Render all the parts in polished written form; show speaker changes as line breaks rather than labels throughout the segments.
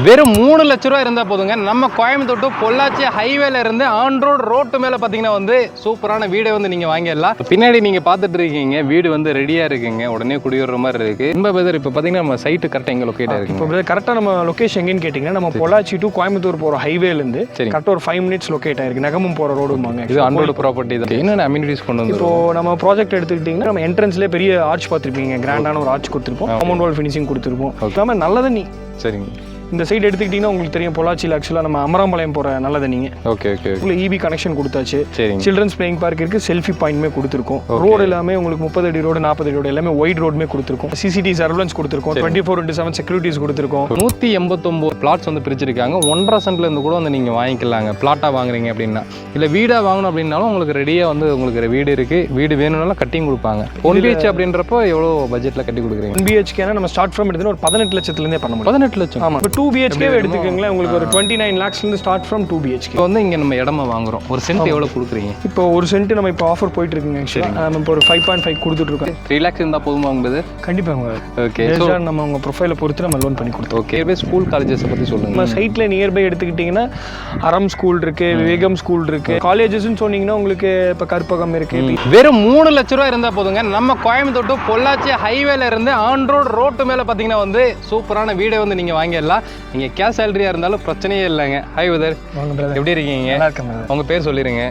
வெறும் 3 லட்ச ரூபா இருந்தால் போதுங்க. நம்ம கோயம்புத்தூர் டு பொள்ளாச்சி ஹைவேல இருந்து ஆன் ரோட்டு மேலே பார்த்தீங்கன்னா வந்து சூப்பரான வீடை வந்து நீங்கள் வாங்கிடலாம். பின்னாடி நீங்கள் பார்த்துட்டு இருக்கீங்க வீடு வந்து ரெடியாக இருக்குங்க, உடனே குடியேற மாதிரி இருக்கு. ரொம்ப பேர் இப்போ பார்த்தீங்கன்னா நம்ம சைட்டு கரெக்டாக எங்கே லொக்கேட் ஆயிருக்கு.
இப்போ கரெக்டாக நம்ம லொக்கேஷன் எங்கேன்னு கேட்டிங்கன்னா நம்ம பொள்ளாச்சி டு கோயம்புத்தூர் போகிற ஹைவேலேருந்து கரெக்டாக ஒரு 5 minutes லொக்கேட் ஆயிருக்கு. நகமும் போகிற ரோடுமாங்க.
இது ஆன் ரோடு ப்ராப்பர்ட்டி தான். என்னென்ன அம்யூனிட்டிஸ் கொண்டு வந்து
இப்போ நம்ம ப்ராஜெக்ட் எடுத்துக்கிட்டிங்கன்னா நம்ம என்ட்ரன்ஸ்லேயே பெரிய ஆர்ச் பார்த்துருப்பீங்க, கிராண்டான ஒரு ஆர்ச் கொடுத்துருப்போம், காம்பவுண்ட் வால் ஃபினிஷிங் கொடுத்துருப்போம். இல்லாமல் நல்ல தண்ணி.
சரிங்க.
இந்த சைடு எடுத்துக்கிட்டிங்கன்னா உங்களுக்கு தெரியும் பொள்ளாச்சியில் ஆக்சுவலாக நம்ம அமராம்பாளையம் போகிற நல்ல தண்ணிங்க.
Okay okay.
உங்களுக்கு இபி கனெக்ஷன் கொடுத்தாச்சு.
சரிங்க.
சில்ட்ரன்ஸ் பிளேயிங் பார்க் இருக்குது, செல்ஃபி பாயிண்ட்மே கொடுத்துருக்கோம். ரோடு எல்லாமே உங்களுக்கு 30 அடி ரோடு 40 அடி ரோடு எல்லாமே ஒயிட் ரோடுமே கொடுத்துருக்கோம். சிசிடிவி சர்வலன்ஸ் கொடுத்துருக்கோம். 24/7 செக்யூரிட்டிஸ் கொடுத்துருக்கோம்.
189 பிளாட்ஸ் வந்து பிரிச்சிருக்காங்க. 1.5 சென்ட்ல இருந்து கூட வந்து நீங்கள் வாங்கிக்கலாங்க. பிளாட்டாக வாங்குறீங்க அப்படின்னா, இல்லை வீடாக வாங்கணும் அப்படின்னாலும் உங்களுக்கு ரெடியாக வந்து உங்களுக்கு வீடு இருக்குது. வீடு வேணும்னாலும் கட்டிங் கொடுப்பாங்க. 1 BHK அப்படின்றப்போ எவ்வளோ பட்ஜெட்டில் கட்டி கொடுக்குறீங்க?
1 BHK நம்ம ஸ்டார்ட் ஃப்ரம் எடுத்துன்னு ஒரு 18 லட்சத்துலேருந்தே பண்ண முடியும்.
18 லட்சம்.
ஆமாம். இப்போ 2 BHK எடுத்துக்கோங்களேன், உங்களுக்கு ஒரு 29 lakhsலேருந்து ஸ்டார்ட் ஃப்ரம் 2 BHK.
இப்போ வந்து இங்கே நம்ம இடமா வாங்குறோம். ஒரு சென்ட் எவ்வளோ கொடுக்குறீங்க?
இப்போ ஒரு சென்ட் நம்ம இப்போ ஆஃபர் போயிட்டு இருக்குங்க. ஆக்சுவலாக நம்ம இப்போ ஒரு 5.5 கொடுத்துட்ருக்கோம்.
3 lakhs இருந்தால் போதுமா வாங்குறது?
கண்டிப்பாக.
ஓகே.
நம்ம உங்கள் ப்ரொஃபைலை பொறுத்து நம்ம லோன் பண்ணி கொடுத்தோம்.
ஓகே. நியர்பை ஸ்கூல் காலேஜஸை பற்றி சொல்லுங்கள்.
நம்ம சைட்டில் நியர்பை எடுத்துக்கிட்டிங்கன்னா அறம் ஸ்கூல் இருக்குது, விவேகம் ஸ்கூல் இருக்குது. காலேஜஸ்ன்னு சொன்னீங்கன்னா உங்களுக்கு இப்போ கற்பகம் இருக்குது.
வெறும் 3 லட்ச ரூபா இருந்தால் போதுங்க. நம்ம கோயம்புத்தூர் டு பொள்ளாச்சி ஹைவேல இருந்து ஆன் ரோட்டு மேலே பார்த்தீங்கன்னா வந்து சூப்பரான வீடை வந்து நீங்கள் வாங்கிடலாம். நீங்கள் கேஷ் சேலரியாக இருந்தாலும் பிரச்சனையே இல்லைங்க. ஹாய் பிரதர், எப்படி இருக்கீங்க?
நல்லா இருக்கேன்.
உங்கள் பேர் சொல்லிடுங்க.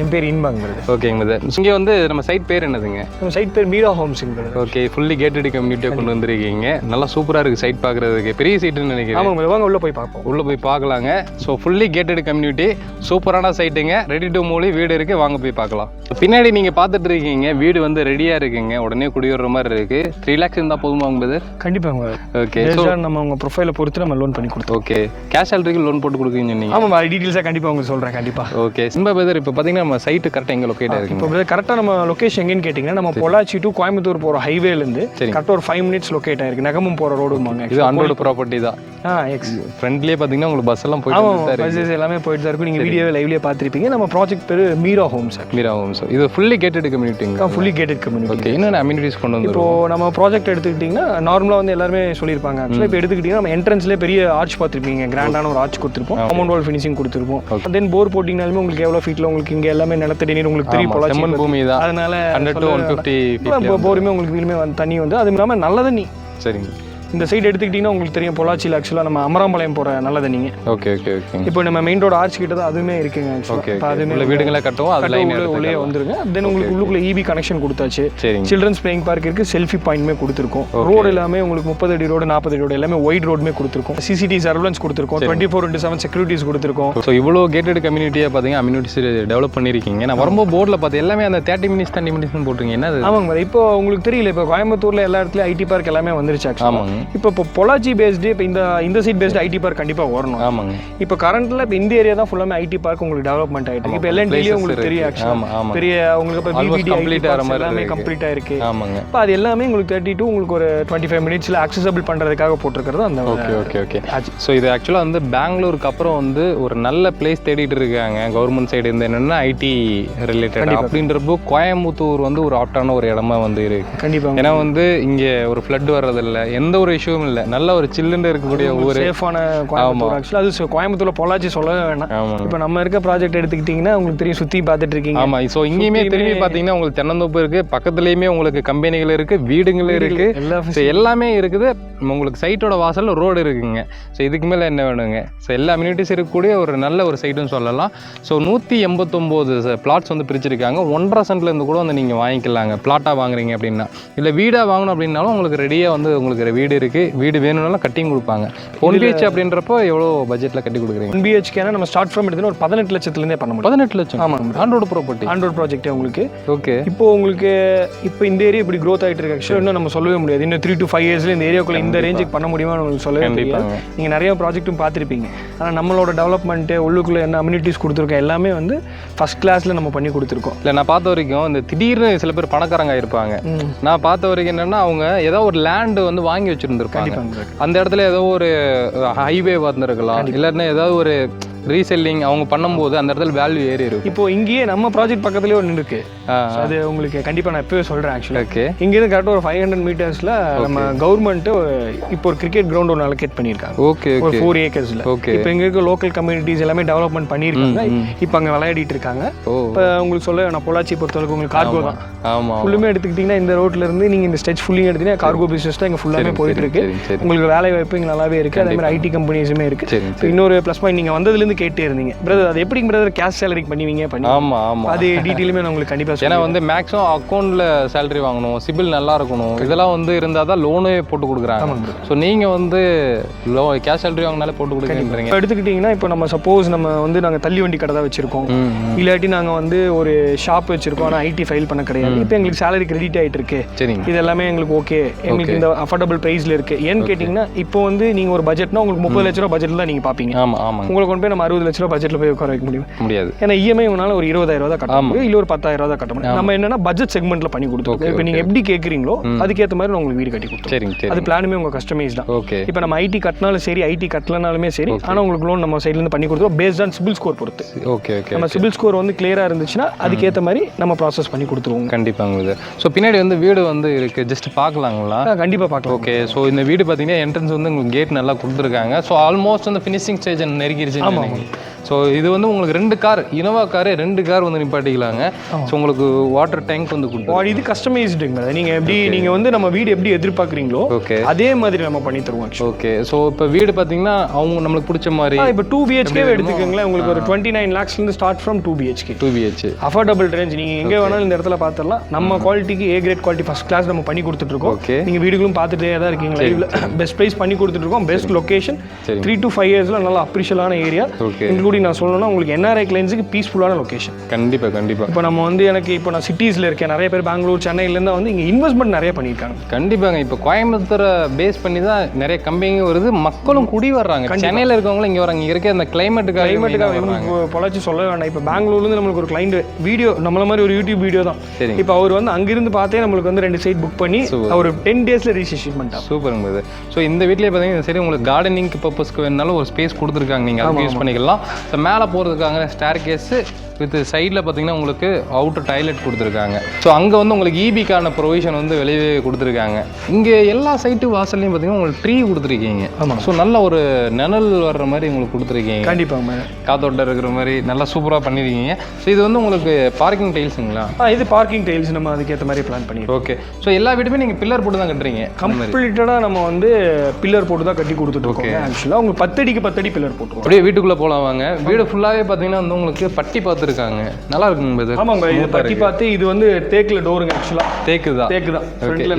என் பேர் இன்பாங் பிரதர்.
ஓகேங்க பிரதர். இங்கே வந்து நம்ம சைட் பேர் என்னதுங்க?
நம்ம சைட் பேர் மீரா ஹோம்ஸிங் பிரதர்.
ஓகே. ஃபுல்லி கேட்டட் கம்யூனிட்டியாக கொண்டு வந்திருக்கீங்க. நல்லா சூப்பராக இருக்குது சைட் பார்க்குறதுக்கு. பெரிய சைட்டுன்னு நினைக்கிறேன்.
ஆமாங்க, வாங்க உள்ளே போய் பார்ப்போம்.
உள்ளே போய் பார்க்கலாங்க. ஸோ ஃபுல்லி கேட்டட் கம்யூனிட்டி, சூப்பரான சைட்டுங்க. ரெடி டு மூவ் வீடு இருக்குது, வாங்க போய் பார்க்கலாம். பின்னாடி நீங்கள் பார்த்துட்டு இருக்கீங்க வீடு வந்து ரெடியாக இருக்குங்க, உடனே குடியேற மாதிரி இருக்குது. 3 lakhs இருந்தால் போதுமா பிரதர்?
கண்டிப்பாங்க.
ஓகே.
நம்ம உங்கள் ப்ரொஃபைலை பொறுத்து நம்ம லோன் பண்ணி கொடுத்தோம்.
ஓகே. கேஷ் சேலரிக்கு லோன் போட்டு கொடுக்குறீங்க நீங்கள்?
ஆமாம், டீட்டெயில்ஸாக கண்டிப்பாக உங்களுக்கு சொல்கிறேன். கண்டிப்பாக.
ஓகே. சிம்பா பிரதர், இப்போ பார்த்தீங்கன்னா நம்ம சைட்டு கரெக்டாக எங்கே லொக்கேட் ஆயிருக்கு?
இப்போ கரெக்டாக நம்ம லொக்கேஷன் எங்கேன்னு கேட்டிங்கன்னா நம்ம பொள்ளாச்சி டு கோயம்புத்தூர் போகிற ஹைவேலேருந்து கரெக்டாக ஒரு 5 minutes லொக்கேட் ஆயிருக்கு. நகமும் போகிற ரோடுமாங்க.
இது ஆன் ரோடு ப்ராப்பர்ட்டி தான். ஃப்ரெண்ட்லேயே பார்த்தீங்கன்னா உங்களுக்கு பஸ் எல்லாம் போயிட்டு
பஸ்ஸஸ் எல்லாமே போயிட்டு தான் இருக்கும். நீங்கள் வீடியோவே லைவ்லேயே பார்த்துருப்பீங்க. நம்ம ப்ராஜெக்ட் பேர் மீரா ஹோம்ஸ்.
மீரா ஹோம்ஸ். இது ஃபுல்லி கேட்டட் கம்யூனிட்டிங்க.
Fully gated community.
ஓகே. என்னென்ன அம்யூனிட்டிஸ் கொண்டு வந்து?
இப்போ நம்ம ப்ராஜெக்ட் எடுத்துக்கிட்டிங்கன்னா நார்மலாக வந்து எல்லாருமே சொல்லியிருப்பாங்க. ஆக்சுவலாக இப்போ எடுத்துக்கிட்டிங்கன்னா நம்ம என்ட்ரன்ஸ்லேயே பெரிய ஆர்ச் பார்த்துருப்பீங்க, கிராண்டான ஒரு ஆர்ச் கொடுத்துருப்போம், காம்பவுண்ட் வால் ஃபினிஷிங் கொடுத்துருப்போம். தென் போர் போட்டிங்கனாலுமே உங்களுக்கு எவ்வளோ ஃபீட்டில் உங்களுக்கு இங்கே எல்லாமே நிலத்தடி நீர் உங்களுக்கு தெரியும்.
செம்மண் பூமி தான்.
அதனால
100 to 150
போருமே உங்களுக்கு வீலுமே தண்ணி வந்து அது இல்லாமல் நல்ல தண்ணி.
சரிங்க.
இந்த சைடு எடுத்துக்கிட்டிங்கன்னா உங்களுக்கு தெரியும் பொள்ளாச்சியில் ஆக்சுவலாக நம்ம அமராம்பாளையம் போகிற நல்ல தண்ணிங்க.
Okay okay okay.
இப்போ நம்ம மெயின் ரோடு ஆர்ச் கிட்ட தான் அதுவுமே இருக்குங்க.
ஓகே. அதுமே வீடுகளை கட்டுவோம், அது லைன்
உள்ளே வந்துருங்க. தென் உங்களுக்கு உள்ளுக்குள்ள இபி கனெக்ஷன் கொடுத்தாச்சு.
சரிங்க.
சில்ட்ரன்ஸ் பிளேயிங் பார்க் இருக்குது, செல்ஃபி பாயிண்ட்மே கொடுத்துருக்கோம். ரோடு எல்லாமே உங்களுக்கு 30 அடி ரோடு 40 அடி ரோடு எல்லாமே ஒயிட் ரோடுமே கொடுத்துருக்கோம். சிசிடிவி சர்வலன்ஸ் கொடுத்துருக்கோம். 24/7 செக்யூரிட்டிஸ் கொடுத்துருக்கோம்.
ஸோ இவ்வளோ கேட்டட் கம்யூனிட்டியாக பார்த்தீங்கன்னா அம்யூனிட்டிஸ் டெவலப் பண்ணியிருக்கீங்க. நான் வரும்போது போர்டில் பார்த்து எல்லாமே அந்த 30 minutes 30 minutes போட்டுருங்க. என்ன?
ஆமாங்க. இப்போ உங்களுக்கு தெரியல, இப்போ கோயம்புத்தூரில் எல்லா இடத்துலையும் ஐடி பார்க் எல்லாமே வந்துருச்சு.
ஆமாங்க.
இப்போ பொள்ளாச்சி பேஸ்டு இப்போ இந்த சைட் பேஸ்டு ஐடி பார்க் கண்டிப்பாக வரணும்.
ஆமாங்க.
இப்போ கரண்ட்ல இப்போ இந்த ஏரியா தான் ஃபுல்லாமே ஐடி பார்க் உங்களுக்கு டெவலப்மெண்ட் ஆயிட்டு. இப்போ எல்என்டிலேயே உங்களுக்கு தெரியும். ஆக்சுவலாக பெரிய உங்களுக்கு இப்போ விவிடி
கம்ப்ளீட் ஆகிற மாதிரி
எல்லாமே கம்ப்ளீட் ஆயிருக்கு.
ஆமாங்க.
இப்போ அது எல்லாமே உங்களுக்கு 32 உங்களுக்கு ஒரு 25 minutesல அக்சசபிள் பண்ணுறதுக்காக போட்டிருக்கிறது அந்த.
Okay okay okay. ஸோ இது ஆக்சுவலாக வந்து பெங்களூருக்கு அப்புறம் வந்து ஒரு நல்ல பிளேஸ் தேடிட்டு இருக்காங்க கவர்மெண்ட் சைடு இருந்து. என்னென்னா ஐடி ரிலேட்டட் அப்படின்றப்போ கோயம்புத்தூர் வந்து ஒரு ஆப்டான ஒரு இடமா வந்து இருக்கு.
கண்டிப்பாக.
ஏன்னா வந்து இங்கே ஒரு ஃப்ளட் வர்றதில்லை, எந்த ஒரு இஷ்யூவும் இல்லை, நல்ல ஒரு சில்லுன்னு இருக்கக்கூடிய ஒரு
சேஃபான கோயம்புத்தூர். ஆக்சுவலாக அது கோயம்புத்தூர்ல பொள்ளாச்சி சொல்லவே வேணாம். இப்போ நம்ம இருக்க ப்ராஜெக்ட் எடுத்துக்கிட்டிங்கன்னா உங்களுக்கு தெரியும், சுற்றி பார்த்துட்டு இருக்கீங்க.
ஆமாம். ஸோ இங்கேயுமே திரும்பி பார்த்தீங்கன்னா உங்களுக்கு தென்னந்தோப்பு இருக்குது, பக்கத்துலேயுமே உங்களுக்கு கம்பெனிகள் இருக்குது, வீடுங்களும் இருக்குது, எல்லாமே இருக்குது. உங்களுக்கு சைட்டோட வாசல் ரோடு இருக்குங்க. ஸோ இதுக்கு மேலே என்ன வேணுங்க? ஸோ எல்லா அம்யூனிட்டிஸ் இருக்கக்கூடிய ஒரு நல்ல ஒரு சைட்டுன்னு சொல்லலாம். ஸோ 189 பிளாட்ஸ் வந்து பிரிச்சிருக்காங்க. 1.5 சென்ட்லேருந்து கூட வந்து நீங்கள் வாங்கிக்கலாங்க. பிளாட்டாக வாங்குறீங்க அப்படின்னா, இல்லை வீடாக வாங்கணும் அப்படின்னாலும் உங்களுக்கு ரெடியாக வந்து உங்களுக்கு வீடு இருக்குது. வீடு வேணும்னாலும் கட்டிங் கொடுப்பாங்க. 1 BHK அப்படின்றப்போ எவ்வளோ பட்ஜெட்டில் கட்டி கொடுக்குறீங்க?
1 BHK நம்ம ஸ்டார்ட் ஃப்ரம் எடுத்துன்னு ஒரு 18 லட்சத்துலேருந்தே பண்ண முடியும்.
18 லட்சம்.
ஆமாங்க.
On road property,
on road project உங்களுக்கு.
ஓகே.
இப்போ உங்களுக்கு இப்போ இந்த ஏரியா இப்படி க்ரோத் ஆகிட்டு இருக்கு. ஆக்சுவலாக இன்னும் நம்ம சொல்லவே முடியாது. இன்னும் 3 to 5 yearsல இந்த ஏரியாக்குள்ள இந்த ரேஞ்சுக்கு பண்ண முடியுமா உங்களுக்கு சொல்லவே முடியாது. நீங்கள் நிறைய ப்ராஜெக்ட்டும் பார்த்துருப்பீங்க. ஆனால் நம்மளோட டெவலப்மெண்ட்டு உள்ளுக்குள்ளே என்ன அம்யூனிட்டிஸ் கொடுத்துருக்கோம் எல்லாமே வந்து ஃபர்ஸ்ட் கிளாஸில் நம்ம பண்ணி கொடுத்துருக்கோம்.
இல்லை நான் பார்த்த வரைக்கும் இந்த திடீர்னு சில பேர் பணக்காரங்க இருப்பாங்க. நான் பார்த்த வரைக்கும் என்னென்னா அவங்க ஏதோ ஒரு லேண்டு வந்து வாங்கி வச்சுருந்துருப்பாங்க. அந்த இடத்துல ஏதோ ஒரு ஹைவே வந்துருக்கலாம், இல்லைன்னா ஏதாவது ஒரு ரீசெல்லிங் அவங்க பண்ணும்போது அந்த இடத்துல வேல்யூ ஏறி இருக்கும்.
இப்போ இங்கேயே நம்ம ப்ராஜெக்ட் பக்கத்துலேயே ஒன்று இருக்கு, அது உங்களுக்கு கண்டிப்பாக நான் எப்போவே சொல்கிறேன். ஆக்சுவலாக
ஓகே,
இங்கேருந்து கரெக்டாக ஒரு 500 மீட்டர்ஸில் நம்ம கவர்மெண்ட்டு இப்போ ஒரு கிரிக்கெட் கிரவுண்ட் ஒன்று அலோகேட் பண்ணியிருக்காங்க.
ஓகே,
ஒரு 4 ஏக்கர்ஸில்.
ஓகே,
இப்போ இங்கே இருக்க லோக்கல் கம்யூனிட்டிஸ் எல்லாமே டெவலப்மெண்ட் பண்ணியிருக்காங்க. இப்போ அங்கே விளையாடிட்டு இருக்காங்க. இப்போ உங்களுக்கு சொல்ல நான் பொள்ளாச்சி பொறுத்தவரைக்கும் உங்களுக்கு கார்கோ தான்.
ஆமாம்,
ஃபுல்லுமே எடுத்துக்கிட்டிங்கன்னா இந்த ரோட்ல இருந்து நீங்கள் இந்த ஸ்டெச் ஃபுல்லிங் எடுத்தீங்கன்னா கார்கோ பிஸ்னஸ் தான் இங்கே ஃபுல்லாமே போயிட்டு இருக்கு. உங்களுக்கு வேலை வாய்ப்பு இங்கே நல்லாவே இருக்குது. அதே மாதிரி ஐடி கம்பெனிஸுமே இருக்குது. இன்னொரு ப்ளஸ் பாயிண்ட் நீங்கள் வந்ததுலேருந்து கேட்டே இருந்தீங்க பிரதர், அது எப்படி பிரதர் கேஷ் சேலரிக்கு பண்ணுவீங்க பண்ணி?
ஆமாம் ஆமாம்,
அது டீட்டெயிலுமே நான் உங்களுக்கு கண்டிப்பாக.
ஏன்னா வந்து மேக்ஸிமம் அக்கௌண்ட்டில் சேலரி வாங்கணும், சிபில் நல்லா இருக்கணும், இதெல்லாம் வந்து இருந்தால் தான் லோனே போட்டு கொடுக்குறாங்க. ஸோ நீங்கள் வந்து கேஷ் சேலரி வாங்கினாலே போட்டு கொடுக்குறீங்க.
இப்போ எடுத்துக்கிட்டிங்கன்னா இப்போ நம்ம சப்போஸ் நம்ம வந்து நாங்கள் தள்ளி வண்டி கடை தான் வச்சுருக்கோம், இல்லாட்டி நாங்கள் வந்து ஒரு ஷாப் வச்சுருக்கோம், ஆனால் ஐடி ஃபைல் பண்ண கிடையாது. இப்போ எங்களுக்கு சேலரி கிரெடிட் ஆகிட்டு இருக்கு.
சரிங்க,
இது எல்லாமே எங்களுக்கு ஓகே, எங்களுக்கு இந்த அஃபோர்டபுள் ப்ரைஸில் இருக்குது. ஏன்னு கேட்டிங்கன்னா இப்போ வந்து நீங்கள் ஒரு பட்ஜெட்னா உங்களுக்கு 30 லட்ச ரூபா பட்ஜெட்டில் தான் நீங்கள் பார்ப்பீங்க.
ஆமாம் ஆமாம்,
உங்களுக்கு கொண்டு போய் நம்ம 60 லட்ச ரூபா பட்ஜெட்டில் போய் உட்கார வைக்க முடியாது. ஏன்னா இஎம்ஐ உங்களால் ஒரு 20,000 தான் கட்ட முடியும், இல்லை ஒரு 10,000 தான் கட்ட முடியும். நம்ம என்னன்னா பட்ஜெட் செக்மெண்ட்டில் பண்ணி கொடுத்துருக்கோம். இப்போ நீங்கள் எப்படி கேட்குறீங்களோ அதுக்கேற்ற மாதிரி உங்களுக்கு வீடு கட்டி கொடுத்தோம்.
சரிங்க,
அது பிளானுமே உங்கள் கஸ்டமைஸ் தான்.
ஓகே,
இப்போ நம்ம ஐடி கட்டினாலும் சரி, ஐடி கட்டலனாலுமே சரி, ஆனால் உங்களுக்கு லோன் நம்ம சைட்லேருந்து பண்ணி கொடுத்துருவோம் பேஸ்ட் ஆன் சிபில் ஸ்கோர் பொறுத்து.
ஓகே ஓகே,
நம்ம சிபில் ஸ்கோர் வந்து கிளியராக இருந்துச்சுன்னா அதுக்கேற்ற மாதிரி நம்ம ப்ராசஸ் பண்ணி கொடுத்துருவோம்.
கண்டிப்பாங்க இது. ஸோ பின்னாடி வந்து வீடு வந்து இருக்குது, ஜஸ்ட் பார்க்கலாங்களா?
கண்டிப்பாக பார்க்கலாம்.
ஓகே, ஸோ இந்த வீடு பார்த்தீங்கன்னா என்ட்ரன்ஸ் வந்து உங்களுக்கு கேட் நல்லா கொடுத்துருக்காங்க. ஸோ ஆல்மோஸ்ட் வந்து ஃபினிஷிங் ஸ்டேஜ் நெருங்கிருச்சு. ஸோ இது வந்து உங்களுக்கு 2 கார், இனோவா காரு 2 கார் வந்து நிப்பாட்டிக்கலாங்க. ஸோ உங்களுக்கு வாட்டர் டேங்க் வந்து கொடுத்துருவோம்.
இது கஸ்டமைஸ்டுங்க. நீங்கள் எப்படி நீங்கள் வந்து நம்ம வீடு எப்படி எதிர்பார்க்குறீங்களோ
ஓகே
அதே மாதிரி நம்ம பண்ணி தருவோம்.
ஓகே, ஸோ இப்போ வீடு பார்த்தீங்கன்னா அவங்க நம்மளுக்கு பிடிச்ச மாதிரி
இப்போ 2 BHK எடுத்துக்கோங்களேன். உங்களுக்கு ஒரு 29 lakhsலேருந்து start from 2 BHK. Affordable range. நீங்கள் எங்கே வேணாலும் இந்த இடத்துல பார்த்துடலாம். நம்ம குவாலிட்டிக்கு A grade quality first class நம்ம பண்ணி கொடுத்துட்ருக்கோம்.
ஓகே,
நீங்கள் வீடுகளும் பார்த்துட்டே தான் இருக்கீங்க லைவ்ல. பெஸ்ட் ப்ரைஸ் பண்ணி கொடுத்துட்ருக்கோம். Best location. 3 to 5 yearsல நல்லா அப்ரிஷியலான ஏரியா. இன்க்ளூடிங் நான் சொல்லணும்னா உங்களுக்கு NRI கிளைண்ட்ஸுக்கு பீஸ்ஃபுல்லான லொகேஷன்.
கண்டிப்பாக. இப்போ
நம்ம வந்து இப்போ நான் சிட்டிஸில் இருக்கேன், நிறைய பேர் பெங்களூர் சென்னையிலேருந்து வந்து இங்கே இன்வெஸ்ட்மெண்ட் நிறைய பண்ணியிருக்காங்க.
கண்டிப்பாங்க. இப்போ கோயம்புத்தூரை பேஸ் பண்ணி தான் நிறைய கம்பெனிங்க வருது, மக்களும் குடி வர்றாங்க. சென்னையில் இருக்கவங்களும் இங்கே வராங்க. இங்கே இருக்க அந்த கிளைமேட்டுக்காக
பொள்ளாச்சி சொல்ல வேண்டாம். இப்போ பெங்களூர்லேருந்து நம்மளுக்கு ஒரு கிளைண்ட் வீடியோ நம்மள மாதிரி ஒரு யூடியூப் வீடியோ தான்.
சரி,
இப்போ அவர் வந்து அங்கிருந்து பார்த்தே நம்மளுக்கு வந்து 2 சைட் புக் பண்ணி ஒரு 10 daysல ரிஜிஸ்ட்ரேஷன் பண்ணிட்டாங்க.
சூப்பருங்க இது. ஸோ இந்த வீட்டிலே பார்த்தீங்கன்னா சரி உங்களுக்கு கார்டனிங் பர்பஸ்க்கு வேணாலும் ஒரு ஸ்பேஸ் கொடுத்துருக்காங்க, நீங்கள் அதை யூஸ் பண்ணிக்கலாம். ஸோ மேலே போகிறதுக்காக ஸ்டேர் கேஸு வித் சைடில் பார்த்தீங்கன்னா உங்களுக்கு அவுட்டர் டாய்லெட் கொடுத்துருக்காங்க. ஸோ அங்கே வந்து உங்களுக்கு ஈபிக்கான ப்ரொவிஷன் வந்து வெளியே கொடுத்துருக்காங்க. இங்கே எல்லா சைட்டு வாசல்லையும் பார்த்தீங்கன்னா உங்களுக்கு ட்ரீ கொடுத்துருக்கீங்க.
ஆமாம்,
ஸோ நல்ல ஒரு நிழல் வர்ற மாதிரி உங்களுக்கு கொடுத்துருக்கீங்க.
கண்டிப்பாக
காத்தோட்டம் இருக்கிற மாதிரி நல்லா சூப்பராக பண்ணியிருக்கீங்க. ஸோ இது வந்து உங்களுக்கு பார்க்கிங் டைல்ஸுங்களா?
இது பார்க்கிங் டைல்ஸ் நம்ம அதுக்கேற்ற மாதிரி பிளான் பண்ணிடுவோம்.
ஓகே, ஸோ எல்லா வீட்டுமே நீங்கள் பில்லர் போட்டு தான் கட்டுறீங்க?
கம்ப்ளீட்டடாக நம்ம வந்து பில்லர் போட்டு தான் கட்டி கொடுத்துட்ருக்கோம். ஆக்சுவலாக உங்களுக்கு 10 அடிக்கு 10 அடி பில்லர் போட்டுருவோம்.
அப்படியே வீட்டுக்குள்ளே போகலாம் வாங்க. வீடு ஃபுல்லாகவே பார்த்தீங்கன்னா வந்து உங்களுக்கு பட்டி பார்த்துருக்காங்க, நல்லா இருக்குங்க.
ஆமாங்க, இது பட்டி பார்த்து இது வந்து தேக்கில் டோருங்க. ஆக்சுவலாக தேக்கு தான்.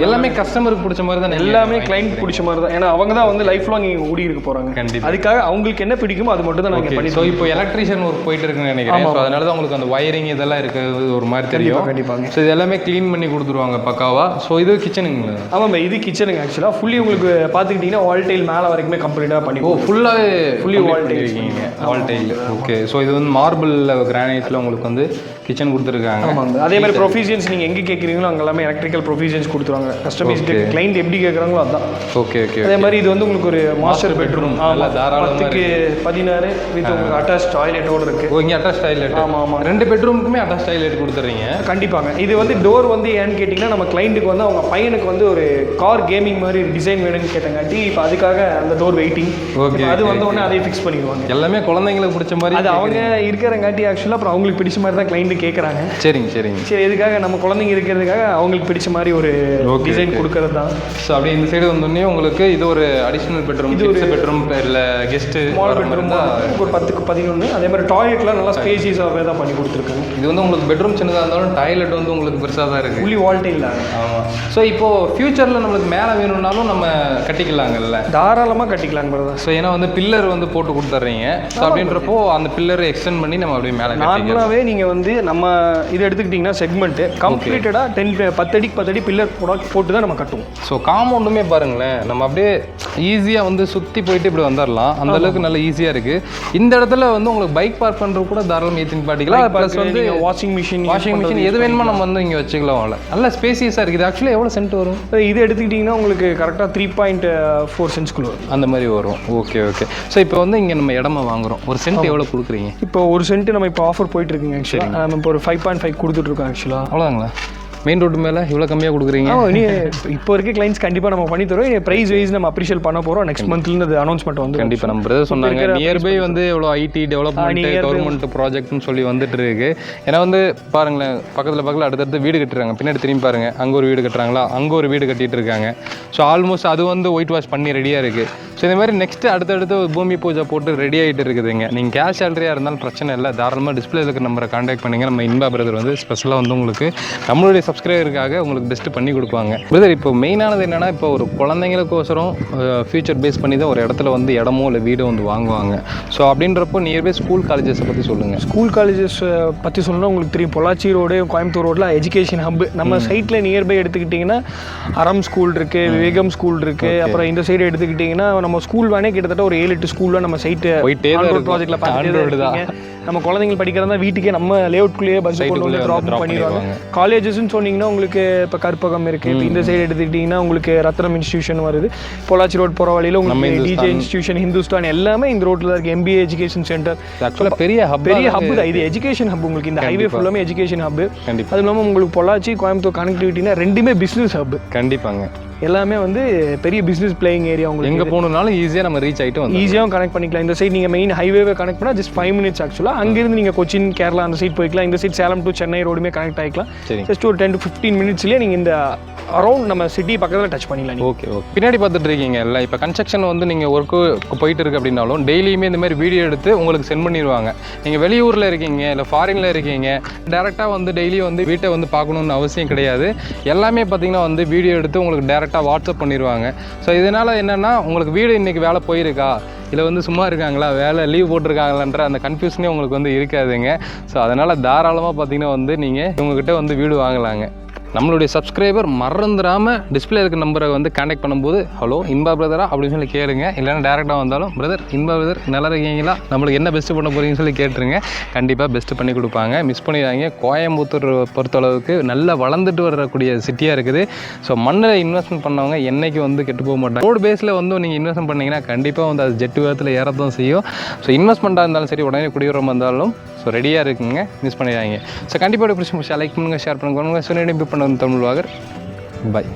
எல்லாமே
கஸ்டமருக்கு பிடிச்ச மாதிரி தான்,
எல்லாமே கிளைண்ட் பிடிச்ச மாதிரி தான். ஏன்னா அவங்க தான் வந்து லைஃப் லாங் இங்கே ஊடி இருக்க போகிறாங்க.
கண்டிப்பாக.
அதுக்காக அவங்களுக்கு என்ன பிடிக்குமோ அது மட்டும் தான் நாங்கள் பண்ணி.
ஸோ இப்போ எலக்ட்ரிஷியன் ஒர்க் போயிட்டு இருக்குன்னு நினைக்கிறேன். ஸோ அதனால தான் உங்களுக்கு அந்த வயரிங் இதெல்லாம் இருக்கிறது ஒரு மாதிரி தெரியும்.
கண்டிப்பாங்க.
ஸோ இது எல்லாமே க்ளீன் பண்ணி கொடுத்துருவாங்க பக்காவா. ஸோ இது கிச்சனுங்களா?
ஆமாம், இது கிச்சனுங்க. ஆக்சுவலாக ஃபுல்லி உங்களுக்கு பார்த்துக்கிட்டிங்கன்னா வால் டைல் மேலே வரைக்குமே கம்ப்ளீட்டாக பண்ணி.
ஃபுல்லி வால் டைல் இருக்கீங்க. வால் டைல். ஓகே, ஸோ இது வந்து மார்பிள் கிரானைட்டில் உங்களுக்கு வந்து கிச்சன் கொடுத்துருக்காங்க.
ஆமாங்க, அதே மாதிரி ப்ரொவிஷன்ஸ் நீங்கள் எங்கே கேட்குறீங்களோ அங்கே எல்லாமே எலக்ட்ரிக்கல் ப்ரொவிஷன்ஸ் கொடுத்துருவாங்க. கஸ்டமைஸ்டு கிளைண்ட் எப்படி கேட்குறாங்களோ அதான்.
ஓகே.
அதே மாதிரி இது வந்து உங்களுக்கு ஒரு மாஸ்டர் பெட்ரூம்.
தாராளத்துக்கு
16 வித் உங்களுக்கு அட்டாச் டாய்லெட்டோட இருக்கு.
இங்கே அட்டாச் டாய்லெட்? ஆமாம், 2 பெட்ரூமுக்குமே அட்டாச் டாய்லெட் கொடுத்துறீங்க.
கண்டிப்பாங்க. இது வந்து டோர் வந்து ஏன்னு கேட்டிங்கன்னா நம்ம கிளைண்ட்டுக்கு வந்து அவங்க பையனுக்கு வந்து ஒரு கார் கேமிங் மாதிரி டிசைன் வேணும்னு கேட்டங்காட்டி இப்போ அதுக்காக அந்த டோர் வெயிட்டிங். ஓகே, அது வந்த உடனே அதை ஃபிக்ஸ் பண்ணிடுவாங்க.
எல்லாமே குழந்தைங்களுக்கு பிடிச்ச மாதிரி.
அது அவங்க இருக்கிறங்காட்டி ஆக்சுவலாக அப்புறம் அவங்களுக்கு பிடிச்ச மாதிரி தான் கிளைண்ட் கேட்குறாங்க.
சரி,
இதுக்காக நம்ம குழந்தைங்க இருக்கிறதுக்காக அவங்களுக்கு பிடிச்ச மாதிரி ஒரு டிசைன் கொடுக்கறது தான்.
ஸோ அப்படியே இந்த சைடு வந்தோடனே உங்களுக்கு இது ஒரு அடிஷனல் பெட்ரூம். இது ஒரு பெட்ரூம் இல்லை கெஸ்ட்டு
ஸ்மால் பெட்ரூம் ஒரு 10க்கு 11. அதே மாதிரி டாய்லெட்லாம் நல்லா ஸ்பேசியஸாகவே தான் பண்ணி கொடுத்துருக்காங்க.
இது வந்து உங்களுக்கு பெட்ரூம் சின்னதாக இருந்தாலும் டாய்லெட் வந்து உங்களுக்கு பெருசாக தான் இருக்குது.
ஃபுல்லி வால் டைல் தான்.
ஆமாம். ஸோ இப்போது ஃபியூச்சரில் நம்மளுக்கு மேலே வேணும்னாலும் நம்ம கட்டிக்கலாங்கல்ல?
தாராளமாக கட்டிக்கலாங்க பிரதர்.
ஸோ ஏன்னா வந்து பில்லர் வந்து போட்டு கொடுத்துட்றீங்க. ஸோ அப்படின்றப்போ அந்த பில்லரை எக்ஸ்டெண்ட் பண்ணி நம்ம அப்படியே மேலே
நார்மலாகவே நீங்கள் வந்து நம்ம இது எடுத்துக்கிட்டிங்கன்னா செக்மெண்ட்டு கம்ப்ளீட்டடாக 10 அடிக்கு 10 அடி பில்லர் போட்டு தான் நம்ம கட்டுவோம்.
ஸோ காம்பவுண்டுமே பாருங்களேன், நம்ம அப்படியே ஈஸியாக வந்து சுற்றி போயிட்டு இப்படி வந்துடலாம், அந்த அளவுக்கு நல்ல ஈஸியாக இருக்குது. இந்த இடத்துல வந்து உங்களுக்கு பைக் பார்க் பண்ணுறது கூட தாராளம் ஏற்றின்னு பாட்டிக்கலாம். ப்ளஸ் வந்து
வாஷிங் மிஷின்
எது வேணுமோ நம்ம வந்து இங்கே வச்சுக்கலாம். நல்ல ஸ்பேசியஸாக இருக்குது. ஆக்சுவலி எவ்வளோ சென்ட் வரும்
இது எடுத்துக்கிட்டிங்கன்னா உங்களுக்கு கரெக்டாக 3.4 சென்ட்ஸ்குள்ள வரும்,
அந்த மாதிரி வரும். Okay okay. ஸோ இப்போ வந்து இங்கே நம்ம இடமா வாங்குறோம், ஒரு சென்ட் எவ்வளோ கொடுக்குறீங்க?
இப்போ ஒரு சென்ட் நம்ம இப்போ ஆஃபர் போயிட்டு இருக்குங்க. ஆக்சுவலாக நம்ம இப்போ ஒரு 5.5 கொடுத்துட்ருக்கோம். ஆக்சுவலாக
அவ்வளோதாங்களா? மெயின் ரோடு மேலே இவ்வளோ கம்மியாக கொடுக்குறீங்க?
இனி இப்போ இருக்க கிளைண்ட்ஸ் கண்டிப்பாக நம்ம பண்ணி தரோம். ப்ரைஸ் வைஸ் நம்ம அப்ரிஷியேட் பண்ண போகிறோம். நெக்ஸ்ட் மந்த்லேருந்து அது அனௌன்ஸ்மெண்ட் வந்து
கண்டிப்பாக நம்ம பிரதர் சொன்னாங்க. நியர்பை வந்து எவ்வளோ ஐடி டெவலப்மெண்ட் கவர்மெண்ட் ப்ராஜெக்ட்னு சொல்லி வந்துட்டு இருக்கு. ஏன்னா வந்து பாருங்களேன், பக்கத்தில் அடுத்தடுத்து வீடு கட்டுறாங்க. பின்னாடி திரும்பி பாருங்க, அங்கே ஒரு வீடு கட்டுறாங்களா, அங்கே ஒரு வீடு கட்டிட்டு இருக்காங்க. ஸோ ஆல்மோஸ்ட் அது வந்து ஒயிட் வாஷ் பண்ணி ரெடியாக இருக்குது. ஸோ இந்த மாதிரி நெக்ஸ்ட்டு அடுத்தடுத்து பூமி பூஜை போட்டு ரெடி ஆகிட்டு இருக்குதுங்க. நீங்கள் கேஷ் சேலரியாக இருந்தாலும் பிரச்சனை இல்லை, தாராளமாக டிஸ்பிளே இருக்கிற நம்பரை கான்டாக்ட் பண்ணிங்க. நம்ம இன்பா பிரதர் வந்து ஸ்பெஷலாக வந்து உங்களுக்கு நம்மளுடைய சப்ஸ்கிரைபருக்காக உங்களுக்கு பெஸ்ட்டு பண்ணி கொடுப்பாங்க. பிரதர் இப்போ மெயினானது என்னென்னா, இப்போ ஒரு குழந்தைங்களுக்கோசரம் ஃபியூச்சர் பேஸ் பண்ணி தான் ஒரு இடத்துல வந்து இடமோ இல்லை வீடோ வந்து வாங்குவாங்க. ஸோ அப்படின்றப்போ நியர்பை ஸ்கூல் காலேஜஸை பற்றி சொல்லுங்கள்.
ஸ்கூல் காலேஜஸ் பற்றி சொல்லணும்னா உங்களுக்கு தெரியும், பொள்ளாச்சி ரோடு கோயம்புத்தூர் ரோட்டில் எஜுகேஷன் ஹப். நம்ம சைட்டில் நியர்பை எடுத்துக்கிட்டிங்கன்னா அறம் ஸ்கூல் இருக்குது, விவேகம் ஸ்கூல் இருக்குது. அப்புறம் இந்த சைடு எடுத்துக்கிட்டிங்கன்னா நம்ம ஸ்கூல் வேணே கிட்டத்தட்ட ஒரு 7-8 ஸ்கூலில் நம்ம சைட்டு ப்ராஜெக்ட்டில் பார்த்துட்டு நம்ம குழந்தைங்க படிக்கிறதா வீட்டுக்கே நம்ம லேஅவுட்குள்ளேயே பஸ் கொண்டு வந்து ட்ராப் பண்ணிடுவாங்க. காலேஜஸ்ன்னு சொன்னீங்கன்னா உங்களுக்கு இப்போ கற்பகம் இருக்குது. இப்போ இந்த சைடு எடுத்துக்கிட்டிங்கன்னா உங்களுக்கு ரத்னம் இன்ஸ்டியூஷன் வருது. பொள்ளாச்சி ரோட் போகிற வழியில் உங்களுக்கு டிஜே இன்ஸ்டியூஷன், ஹிந்துஸ்தான் எல்லாமே இந்த ரோட்டில் தான் இருக்குது. MBA எஜுகேஷன் சென்டர்
ஆக்சுவலாக பெரிய ஹப்
தான் இது. எஜுகேஷன் ஹப் உங்களுக்கு இந்த ஹைவே ஃபுல்லாமே எஜுகேஷன் ஹப். அது இல்லாமல் உங்களுக்கு பொள்ளாச்சி கோயம்புத்தூர் கனெக்டிவிட்டினா ரெண்டுமே பிஸ்னஸ் ஹப்.
கண்டிப்பாங்க.
எல்லாமே வந்து பெரிய பிஸ்னஸ் பிளேயிங் ஏரியா. உங்களுக்கு
எங்கே போகணுன்னாலும் ஈஸியாக நம்ம ரீச் ஆகிட்டு வந்து
ஈஸியாக கனெக்ட் பண்ணிக்கலாம். இந்த சைட் நீங்கள் மெயின் ஹைவேவை கனெக்ட் பண்ணால் ஜஸ்ட் 5 minutes. ஆக்சுவலாக அங்கேருந்து நீங்கள் கொச்சின், கேரளா அந்த சைட் போய்க்கலாம். இந்த சைட் சேலம் டு சென்னை ரோடுமே கனெக்ட் ஆகிக்கலாம். ஜஸ்ட் ஒரு 10 to 15 minutesலேயே நீங்கள் இந்த அரௌண்ட் நம்ம சிட்டி பக்கத்தில் டச் பண்ணிக்கலாம்.
Okay okay. பின்னாடி பார்த்துட்டு இருக்கீங்க இல்லை, இப்போ கன்ஸ்ட்ரக்ஷன் வந்து நீங்கள் ஒர்க்கு போயிட்டு இருக்கு அப்படின்னாலும் டெய்லியுமே இந்த மாதிரி வீடியோ எடுத்து உங்களுக்கு சென்ட் பண்ணிடுவாங்க. நீங்கள் வெளியூரில் இருக்கீங்க இல்லை ஃபாரினில் இருக்கீங்க, டேரெக்டாக வந்து டெய்லி வந்து வீட்டை வந்து பார்க்கணுன்னு அவசியம் கிடையாது. எல்லாமே பார்த்தீங்கன்னா வந்து வீடியோ எடுத்து உங்களுக்கு டேரெக்டாக வாட்ஸ்அப் பண்ணிடுவாங்க. ஸோ இதனால் என்னென்னா, உங்களுக்கு வீடு இன்றைக்கி வேலை போயிருக்கா இல்லை வந்து சும்மா இருக்காங்களா, வேலை லீவ் போட்டிருக்காங்களான்ற அந்த கன்ஃபியூஷனே உங்களுக்கு வந்து இருக்காதுங்க. ஸோ அதனால் தாராளமாக பார்த்தீங்கன்னா வந்து நீங்கள் இவங்ககிட்ட வந்து வீடு வாங்கலாங்க. நம்மளுடைய சப்ஸ்கிரைபர் மறந்துடாமல் டிஸ்பிளே இருக்க நம்பரை வந்து கான்டாக்ட் பண்ணும்போது ஹலோ இன்பா பிரதரா அப்படின்னு சொல்லி கேளுங்க. இல்லைன்னா டேரெக்டாக வந்தாலும் பிரதர் இன்பா பிரதர் நல்லா இருக்கீங்களா, நம்மளுக்கு என்ன பெஸ்ட்டு பண்ண போகிறீங்கன்னு சொல்லி கேட்டுருங்க. கண்டிப்பாக பெஸ்ட்டு பண்ணி கொடுப்பாங்க. மிஸ் பண்ணிடுறாங்க. கோயம்புத்தூர் பொறுத்தளவுக்கு நல்லா வளர்ந்துட்டு வரக்கூடிய சிட்டியாக இருக்குது. ஸோ மண்ணில் இன்வெஸ்ட்மெண்ட் பண்ணவங்க என்றைக்கு வந்து கெட்டு போக மாட்டாங்க. ரோடு பேஸில் வந்து நீங்கள் இன்வெஸ்ட்மெண்ட் பண்ணிங்கன்னா கண்டிப்பாக வந்து அது ஜெட்டு வேகத்தில் ஏறத்தான் செய்யும். ஸோ இன்வெஸ்ட்மெண்ட்டாக இருந்தாலும் சரி, உடனே குடியுரம் வந்தாலும் ஸோ ரெடியாக இருக்குங்க. மிஸ் பண்ணிடுறாங்க. ஸோ கண்டிப்பாக பிடிச்சி லைக் பண்ணுங்கள், ஷேர் பண்ணுங்கள். சொன்ன தமிழ் வாகர். பாய்.